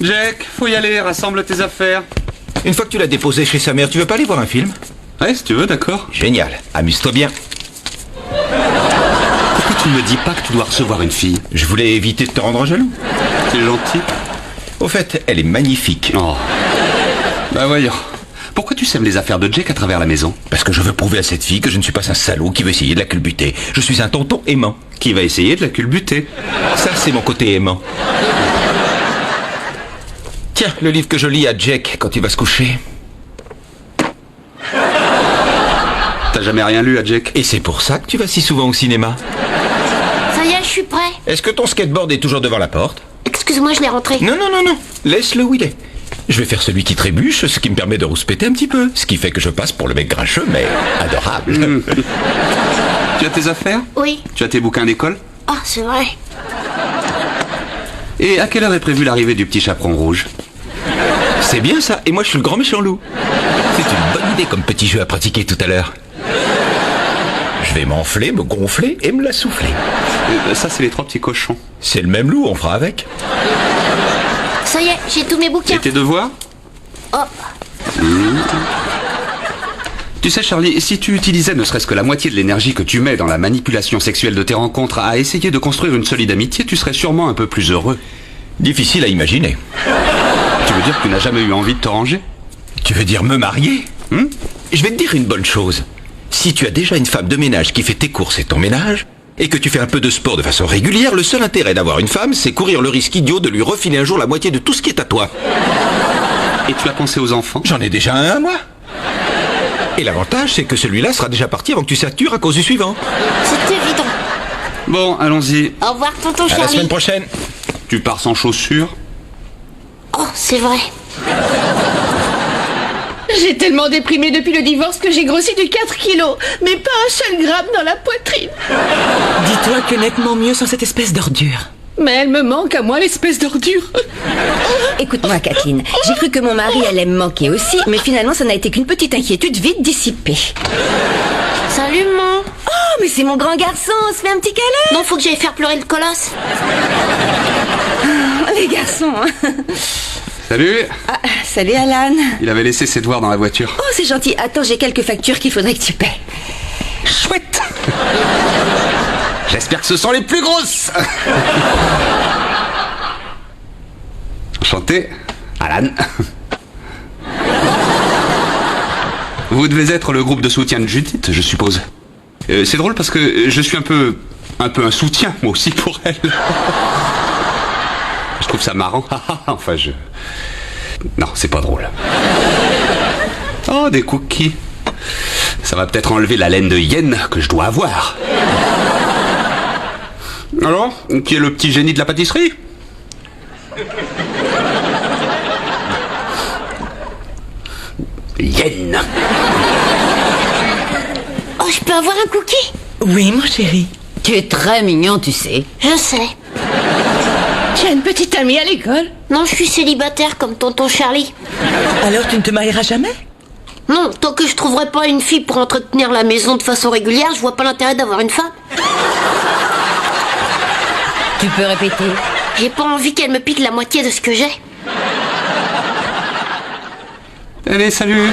Jack, faut y aller, rassemble tes affaires. Une fois que tu l'as déposé chez sa mère, tu veux pas aller voir un film? Ouais, si tu veux, d'accord. Génial, amuse-toi bien. Pourquoi tu ne me dis pas que tu dois recevoir une fille? Je voulais éviter de te rendre jaloux. C'est gentil. Au fait, elle est magnifique. Oh. Bah voyons. Pourquoi tu sèmes les affaires de Jack à travers la maison? Parce que je veux prouver à cette fille que je ne suis pas un salaud qui veut essayer de la culbuter. Je suis un tonton aimant. Qui va essayer de la culbuter. Ça, c'est mon côté aimant. Tiens, le livre que je lis à Jack quand il va se coucher. T'as jamais rien lu à Jack? Et c'est pour ça que tu vas si souvent au cinéma. Ça y est, je suis prêt. Est-ce que ton skateboard est toujours devant la porte? Excuse-moi, je l'ai rentré. Non, non, non, non. Laisse-le où il est. Je vais faire celui qui trébuche, ce qui me permet de rouspéter un petit peu. Ce qui fait que je passe pour le mec grincheux, mais adorable. Tu as tes affaires? Oui. Tu as tes bouquins d'école? Ah, c'est vrai. Et à quelle heure est prévue l'arrivée du petit chaperon rouge? C'est bien ça, et moi je suis le grand méchant loup. C'est une bonne idée comme petit jeu à pratiquer tout à l'heure. Je vais m'enfler, me gonfler et me la souffler. Ça, c'est les trois petits cochons. C'est le même loup, on fera avec. Ça y est, j'ai tous mes bouquins. Et tes devoirs? Oh, Tu sais, Charlie, si tu utilisais ne serait-ce que la moitié de l'énergie que tu mets dans la manipulation sexuelle de tes rencontres à essayer de construire une solide amitié, tu serais sûrement un peu plus heureux. Difficile à imaginer. Tu veux dire que tu n'as jamais eu envie de te ranger? Tu veux dire me marier? Je vais te dire une bonne chose. Si tu as déjà une femme de ménage qui fait tes courses et ton ménage, et que tu fais un peu de sport de façon régulière, le seul intérêt d'avoir une femme, c'est courir le risque idiot de lui refiler un jour la moitié de tout ce qui est à toi. Et tu as pensé aux enfants? J'en ai déjà un, moi. Et l'avantage, c'est que celui-là sera déjà parti avant que tu satures à cause du suivant. c'est évident. Bon, allons-y. Au revoir, tonton À la Charlie. semaine prochaine. Tu pars sans chaussures? Oh, c'est vrai. J'ai tellement déprimé depuis le divorce que j'ai grossi de 4 kilos, mais pas un seul gramme dans la poitrine. Dis-toi que nettement mieux sans cette espèce d'ordure. Mais elle me manque à moi, l'espèce d'ordure. Écoute-moi, Kathleen, j'ai cru que mon mari allait me manquer aussi, mais finalement, ça n'a été qu'une petite inquiétude vite dissipée. Salut, maman. Oh, mais c'est mon grand garçon, on se fait un petit câlin. Non, faut que j'aille faire pleurer le colosse. Les garçons, hein. Salut! Ah, salut Alan. Il avait laissé ses devoirs dans la voiture. Oh, c'est gentil. Attends, j'ai quelques factures qu'il faudrait que tu paies. Chouette! J'espère que ce sont les plus grosses! Enchanté, Alan. Vous devez être le groupe de soutien de Judith, je suppose. C'est drôle parce que je suis un peu un soutien, moi aussi, pour elle. Je trouve ça marrant. Enfin, Non, c'est pas drôle. Oh, des cookies. Ça va peut-être enlever la laine de hyène que je dois avoir. Alors, qui est le petit génie de la pâtisserie? Hyène. Oh, je peux avoir un cookie? Oui, mon chéri. Tu es très mignon, tu sais. Je sais. Tu as une petite amie à l'école? Non, je suis célibataire comme tonton Charlie. Alors, tu ne te marieras jamais? Non, tant que je trouverai pas une fille pour entretenir la maison de façon régulière, je vois pas l'intérêt d'avoir une femme. Tu peux répéter? J'ai pas envie qu'elle me pique la moitié de ce que j'ai. Allez, salut.